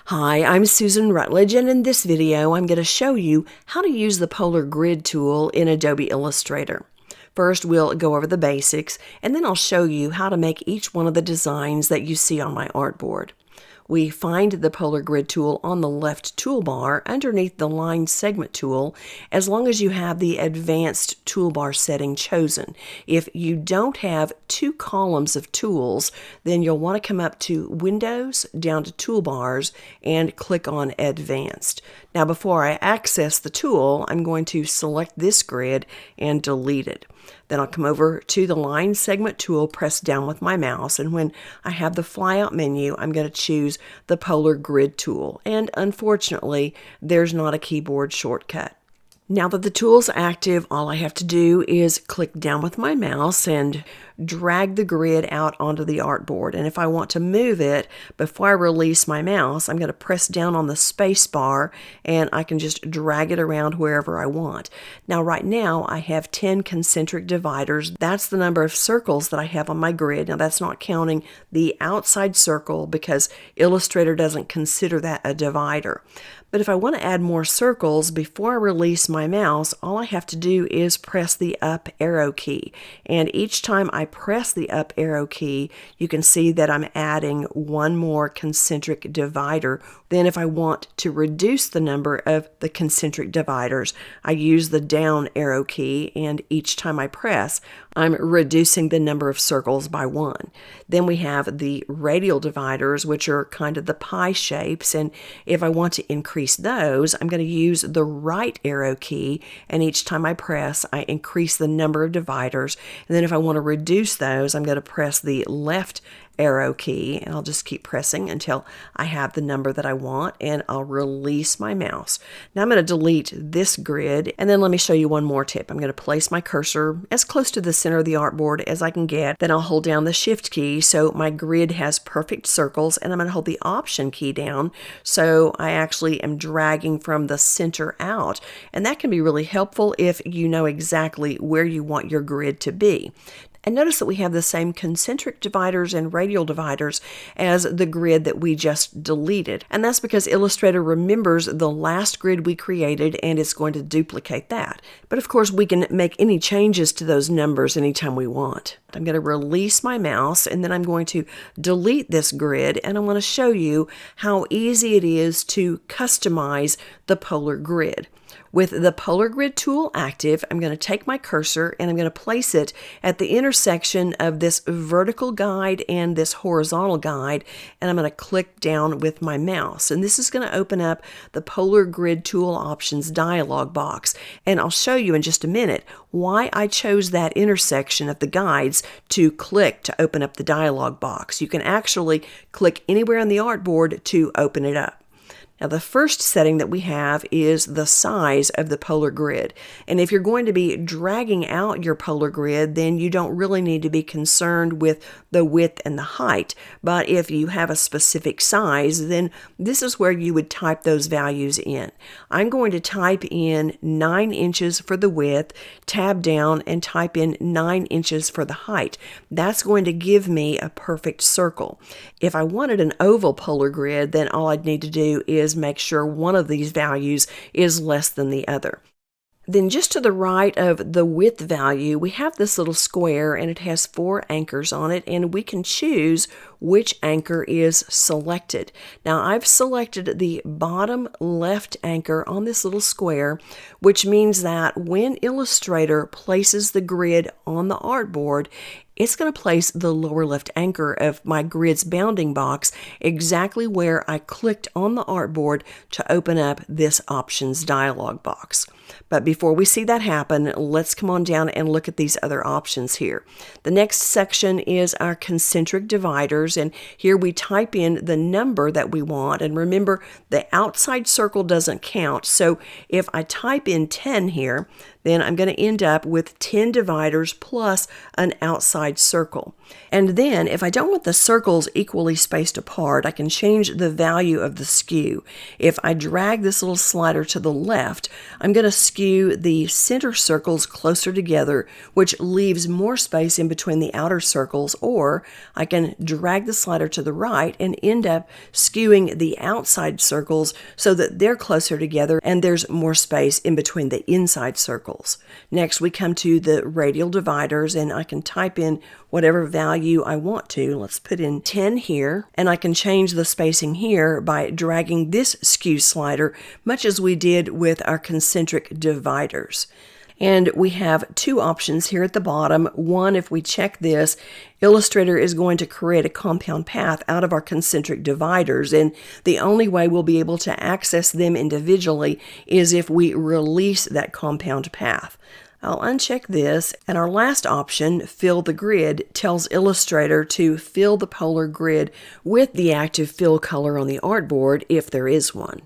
Hi, I'm Susan Rutledge, and in this video I'm going to show you how to use the Polar Grid tool in Adobe Illustrator. First, we'll go over the basics, and then I'll show you how to make each one of the designs that you see on my artboard. We find the Polar Grid tool on the left toolbar underneath the Line Segment tool as long as you have the Advanced toolbar setting chosen. If you don't have two columns of tools, then you'll want to come up to Windows, down to Toolbars, and click on Advanced. Now before I access the tool, I'm going to select this grid and delete it. Then I'll come over to the Line Segment tool, press down with my mouse, and when I have the flyout menu, I'm going to choose the Polar Grid tool. And unfortunately, there's not a keyboard shortcut. Now that the tool's active, all I have to do is click down with my mouse and drag the grid out onto the artboard. And if I want to move it before I release my mouse, I'm going to press down on the space bar and I can just drag it around wherever I want. Now right now I have 10 concentric dividers. That's the number of circles that I have on my grid. Now that's not counting the outside circle because Illustrator doesn't consider that a divider. But if I want to add more circles before I release my mouse, all I have to do is press the up arrow key. And each time I press the up arrow key, you can see that I'm adding one more concentric divider. Then if I want to reduce the number of the concentric dividers, I use the down arrow key, and each time I press, I'm reducing the number of circles by one. Then we have the radial dividers, which are kind of the pie shapes, and if I want to increase those, I'm going to use the right arrow key, and each time I press, I increase the number of dividers. And then if I want to reduce those, I'm going to press the left arrow key, and I'll just keep pressing until I have the number that I want, and I'll release my mouse. Now I'm going to delete this grid, and then let me show you one more tip. I'm going to place my cursor as close to the center of the artboard as I can get. Then I'll hold down the Shift key so my grid has perfect circles, and I'm going to hold the Option key down so I actually am dragging from the center out, and that can be really helpful if you know exactly where you want your grid to be. And notice that we have the same concentric dividers and radial dividers as the grid that we just deleted. And that's because Illustrator remembers the last grid we created and it's going to duplicate that. But of course, we can make any changes to those numbers anytime we want. I'm going to release my mouse, and then I'm going to delete this grid, and I want to show you how easy it is to customize the Polar Grid. With the Polar Grid tool active, I'm going to take my cursor and I'm going to place it at the intersection of this vertical guide and this horizontal guide, and I'm going to click down with my mouse. And this is going to open up the Polar Grid tool options dialog box. And I'll show you in just a minute why I chose that intersection of the guides to click to open up the dialog box. You can actually click anywhere on the artboard to open it up. Now the first setting that we have is the size of the Polar Grid. And if you're going to be dragging out your Polar Grid, then you don't really need to be concerned with the width and the height. But if you have a specific size, then this is where you would type those values in. I'm going to type in 9 inches for the width, tab down, and type in 9 inches for the height. That's going to give me a perfect circle. If I wanted an oval Polar Grid, then all I'd need to do is make sure one of these values is less than the other. Then just to the right of the width value, we have this little square, and it has 4 anchors on it, and we can choose which anchor is selected. Now I've selected the bottom left anchor on this little square, which means that when Illustrator places the grid on the artboard, it's going to place the lower left anchor of my grid's bounding box exactly where I clicked on the artboard to open up this options dialog box. But before we see that happen, let's come on down and look at these other options here. The next section is our concentric dividers, and here we type in the number that we want. And remember, the outside circle doesn't count, so if I type in 10 here, then I'm going to end up with 10 dividers plus an outside circle. And then if I don't want the circles equally spaced apart, I can change the value of the skew. If I drag this little slider to the left, I'm going to skew the center circles closer together, which leaves more space in between the outer circles, or I can drag the slider to the right and end up skewing the outside circles so that they're closer together and there's more space in between the inside circles. Next, we come to the radial dividers, and I can type in whatever value I want to. Let's put in 10 here, and I can change the spacing here by dragging this skew slider, much as we did with our concentric dividers. And we have two options here at the bottom. One, if we check this, Illustrator is going to create a compound path out of our concentric dividers, and the only way we'll be able to access them individually is if we release that compound path. I'll uncheck this, and our last option, Fill the Grid, tells Illustrator to fill the polar grid with the active fill color on the artboard if there is one.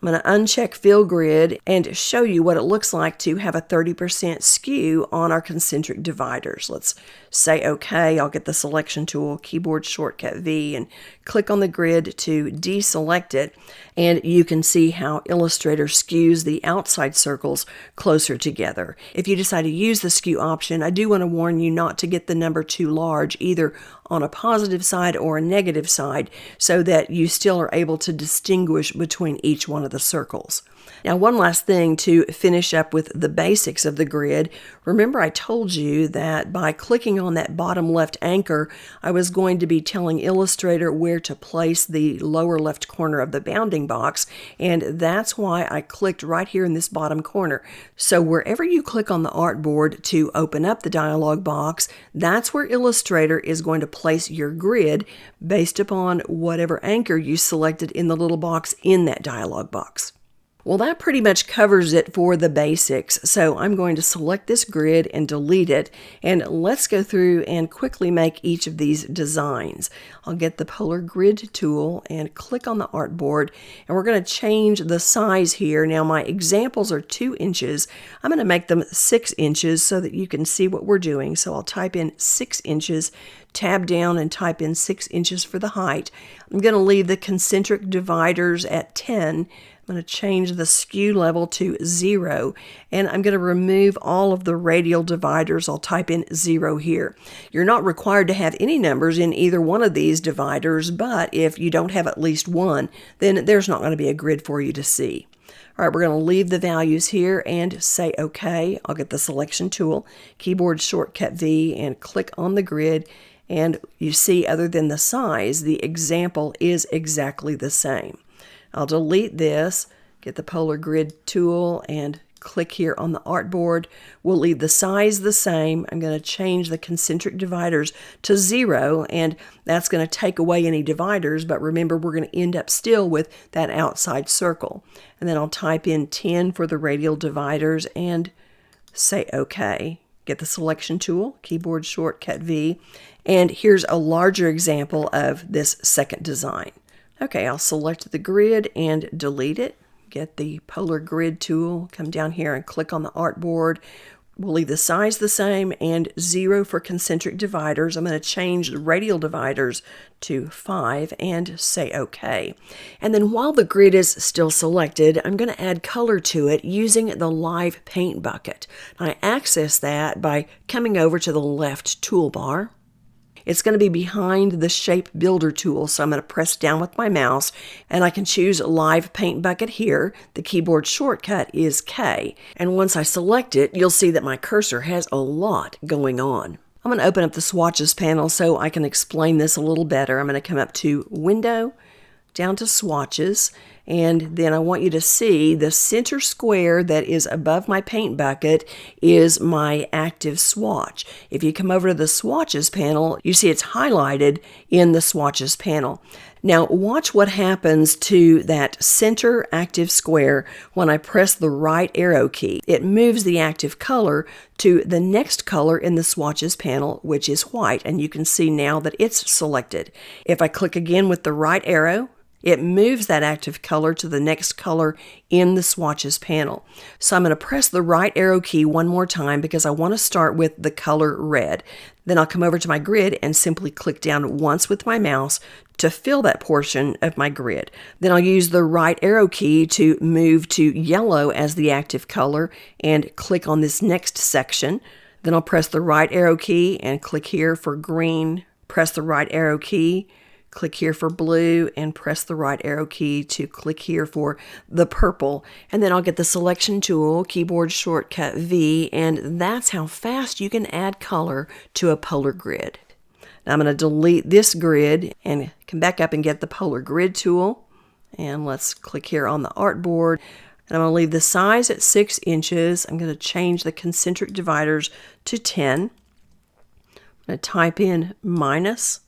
I'm going to uncheck Fill Grid and show you what it looks like to have a 30% skew on our concentric dividers. Let's say OK. I'll get the selection tool, keyboard shortcut V, and click on the grid to deselect it. And you can see how Illustrator skews the outside circles closer together. If you decide to use the skew option, I do want to warn you not to get the number too large, either on a positive side or a negative side, so that you still are able to distinguish between each one of the circles. Now, one last thing to finish up with the basics of the grid. Remember, I told you that by clicking on that bottom left anchor, I was going to be telling Illustrator where to place the lower left corner of the bounding box, and that's why I clicked right here in this bottom corner. So wherever you click on the artboard to open up the dialog box, that's where Illustrator is going to place your grid based upon whatever anchor you selected in the little box in that dialog box. Well, that pretty much covers it for the basics. So I'm going to select this grid and delete it. And let's go through and quickly make each of these designs. I'll get the Polar Grid tool and click on the artboard. And we're going to change the size here. Now, my examples are 2 inches. I'm going to make them 6 inches so that you can see what we're doing. So I'll type in 6 inches. Tab down and type in 6 inches for the height. I'm going to leave the concentric dividers at 10. I'm going to change the skew level to 0, and I'm going to remove all of the radial dividers. I'll type in 0 here. You're not required to have any numbers in either one of these dividers, but if you don't have at least one, then there's not going to be a grid for you to see. All right, we're going to leave the values here and say OK. I'll get the selection tool, keyboard shortcut V, and click on the grid. And you see, other than the size, the example is exactly the same. I'll delete this, get the Polar Grid tool, and click here on the artboard. We'll leave the size the same. I'm going to change the concentric dividers to 0, and that's going to take away any dividers, but remember, we're going to end up still with that outside circle. And then I'll type in 10 for the radial dividers and say OK. Get the selection tool, keyboard shortcut V, and here's a larger example of this second design. Okay, I'll select the grid and delete it. Get the Polar Grid tool, come down here and click on the artboard. We'll leave the size the same and 0 for concentric dividers. I'm going to change the radial dividers to 5 and say OK. And then while the grid is still selected, I'm going to add color to it using the Live Paint bucket. I access that by coming over to the left toolbar. It's going to be behind the Shape Builder tool, so I'm going to press down with my mouse, and I can choose Live Paint Bucket here. The keyboard shortcut is K, and once I select it, you'll see that my cursor has a lot going on. I'm going to open up the Swatches panel so I can explain this a little better. I'm going to come up to Window, down to Swatches, and then I want you to see the center square that is above my paint bucket is my active swatch. If you come over to the Swatches panel, you see it's highlighted in the Swatches panel. Now watch what happens to that center active square when I press the right arrow key. It moves the active color to the next color in the Swatches panel, which is white, and you can see now that it's selected. If I click again with the right arrow, It moves that active color to the next color in the swatches panel. So I'm going to press the right arrow key one more time because I want to start with the color red. Then I'll come over to my grid and simply click down once with my mouse to fill that portion of my grid. Then I'll use the right arrow key to move to yellow as the active color and click on this next section. Then I'll press the right arrow key and click here for green, press the right arrow key, click here for blue, and press the right arrow key to click here for the purple. And then I'll get the selection tool, keyboard shortcut V, and that's how fast you can add color to a polar grid. Now I'm going to delete this grid and come back up and get the polar grid tool. And let's click here on the artboard. And I'm going to leave the size at 6 inches. I'm going to change the concentric dividers to 10. I'm going to type in minus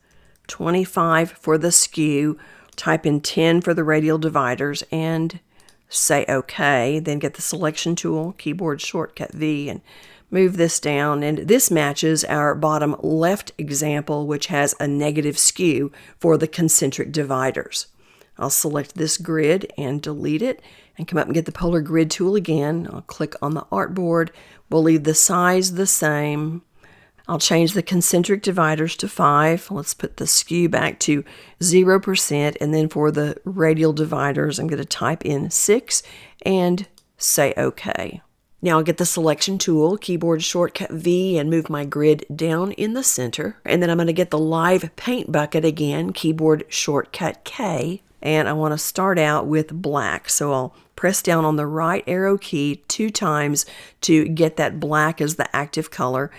25 for the skew, type in 10 for the radial dividers, and say OK. Then get the selection tool, keyboard shortcut V, and move this down. And this matches our bottom left example, which has a negative skew for the concentric dividers. I'll select this grid and delete it and come up and get the polar grid tool again. I'll click on the artboard. We'll leave the size the same. I'll change the concentric dividers to 5. Let's put the skew back to 0%. And then for the radial dividers, I'm going to type in 6 and say OK. Now I'll get the selection tool, keyboard shortcut V, and move my grid down in the center. And then I'm going to get the live paint bucket again, keyboard shortcut K. And I want to start out with black. So I'll press down on the right arrow key 2 times to get that black as the active color.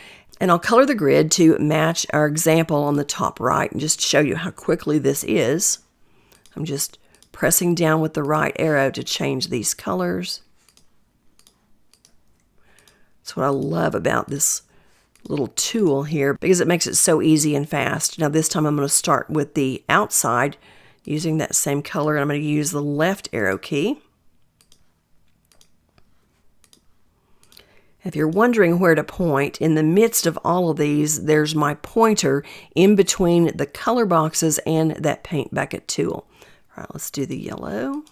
And I'll color the grid to match our example on the top right and just show you how quickly this is. I'm just pressing down with the right arrow to change these colors. That's what I love about this little tool here because it makes it so easy and fast. Now this time I'm going to start with the outside using that same color, and I'm going to use the left arrow key. If you're wondering where to point, in the midst of all of these, there's my pointer in between the color boxes and that paint bucket tool. All right, let's do the yellow.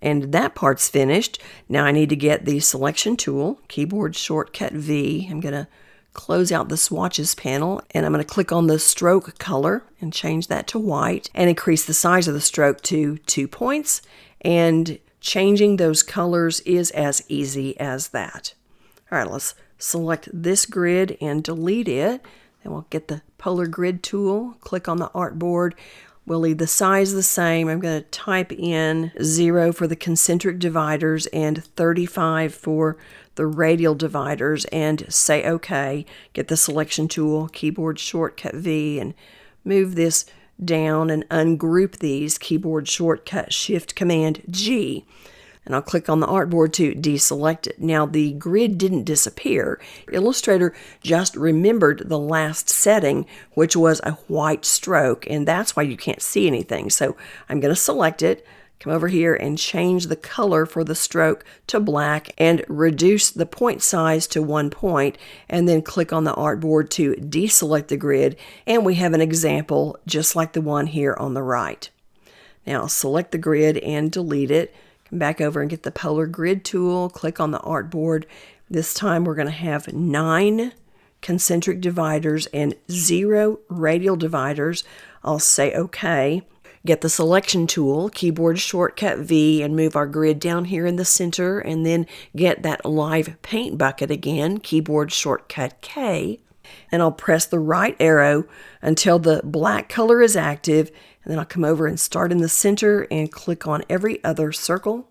And that part's finished. Now I need to get the selection tool, keyboard shortcut V. I'm going to close out the swatches panel, and I'm going to click on the stroke color and change that to white and increase the size of the stroke to 2 points. And changing those colors is as easy as that. All right, let's select this grid and delete it. Then we'll get the polar grid tool, click on the artboard. We'll leave the size the same. I'm going to type in 0 for the concentric dividers and 35 for the radial dividers and say OK. Get the selection tool, keyboard shortcut V, and move this down and ungroup these, keyboard shortcut Shift Command G. And I'll click on the artboard to deselect it. Now the grid didn't disappear. Illustrator just remembered the last setting, which was a white stroke, and that's why you can't see anything. So I'm going to select it, come over here and change the color for the stroke to black and reduce the point size to 1 point, and then click on the artboard to deselect the grid, and we have an example just like the one here on the right. Now select the grid and delete it. Come back over and get the polar grid tool, click on the artboard. This time we're going to have 9 concentric dividers and 0 radial dividers. I'll say OK. Get the selection tool, keyboard shortcut V, and move our grid down here in the center, and then get that live paint bucket again, keyboard shortcut K. And I'll press the right arrow until the black color is active, and then I'll come over and start in the center and click on every other circle.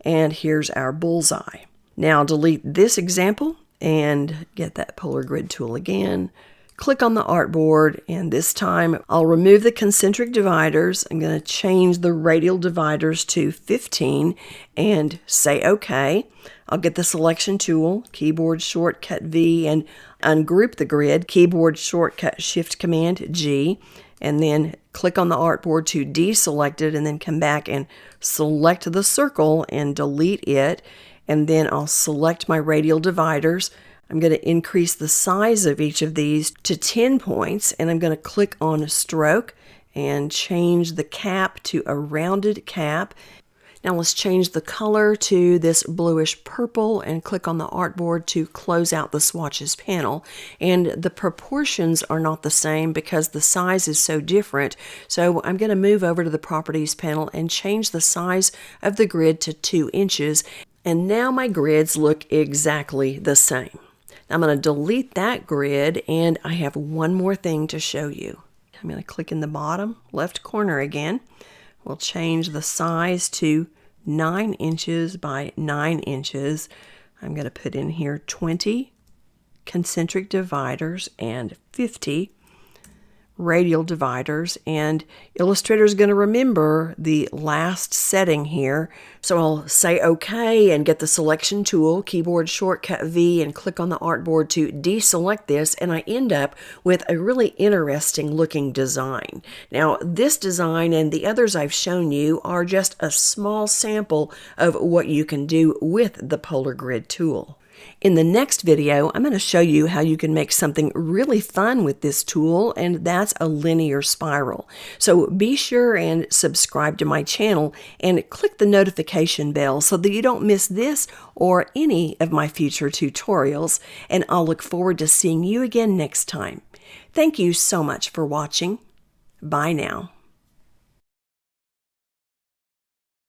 And here's our bullseye. Now delete this example and get that polar grid tool again. Click on the artboard, and this time I'll remove the concentric dividers. I'm going to change the radial dividers to 15 and say OK. I'll get the selection tool, keyboard shortcut V, and ungroup the grid, keyboard shortcut Shift Command G, and then click on the artboard to deselect it, and then come back and select the circle and delete it. And then I'll select my radial dividers. I'm going to increase the size of each of these to 10 points, and I'm going to click on Stroke and change the cap to a rounded cap. Now let's change the color to this bluish purple and click on the artboard to close out the swatches panel. And the proportions are not the same because the size is so different. So I'm going to move over to the properties panel and change the size of the grid to 2 inches. And now my grids look exactly the same. I'm going to delete that grid, and I have one more thing to show you. I'm going to click in the bottom left corner again. We'll change the size to 9 inches by 9 inches. I'm going to put in here 20 concentric dividers and 50 radial dividers, and Illustrator is going to remember the last setting here. So I'll say OK and get the selection tool, keyboard shortcut V, and click on the artboard to deselect this, and I end up with a really interesting looking design. Now this design and the others I've shown you are just a small sample of what you can do with the Polar Grid tool. In the next video, I'm going to show you how you can make something really fun with this tool, and that's a linear spiral. So be sure and subscribe to my channel and click the notification bell so that you don't miss this or any of my future tutorials, and I'll look forward to seeing you again next time. Thank you so much for watching. Bye now.